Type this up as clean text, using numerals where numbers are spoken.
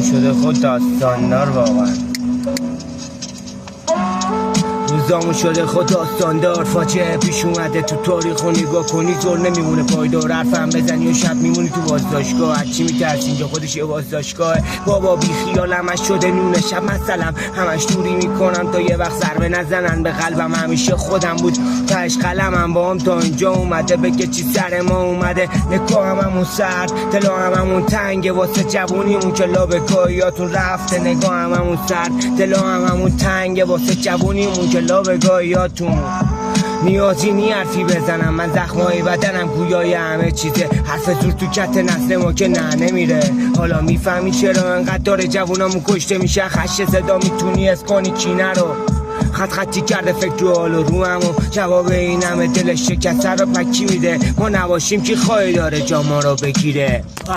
روزامون شده خود داستاندار واقعا. روزامون شده خود داستاندار، فاجعه پیش اومده تو تاریخ و نگاه کنی زور نمیمونه پایدار. حرفم بزنی و شب میمونی تو بازداشتگاه. هرچی میترسی اینجا خودش یه بازداشتگاهه. بابا بی خیال همش شده نونه شب مثلم، همش دوری میکنم تا یه وقت ضربه نزنن به قلبم. همیشه خودم بود تهش قلمم با هم تا اینجا اومده بگه چی سر ما اومده. نگاهم همون سرد دلام همون تنگه واسه جوونیمون که لابگاهیاتون رفته. نگاهم همون سرد دلام همون تنگه واسه جوونیمون که لابگاهیاتون. نیازی نی حرفی بزنم، من زخمای بدنم گویای همه چیزه. حرف زور تو کت نسل ما که نه نمیره. حالا میفهمی چرا انقدر داره جوونامون کشته میشه. خش صدا میتونی اس کنی کینه رو. خطی کرده فکر رو حال و رو همو. جواب این همه دلش شکسته رو پکی میده. ما نباشیم که خواهی داره جا ما رو بگیره.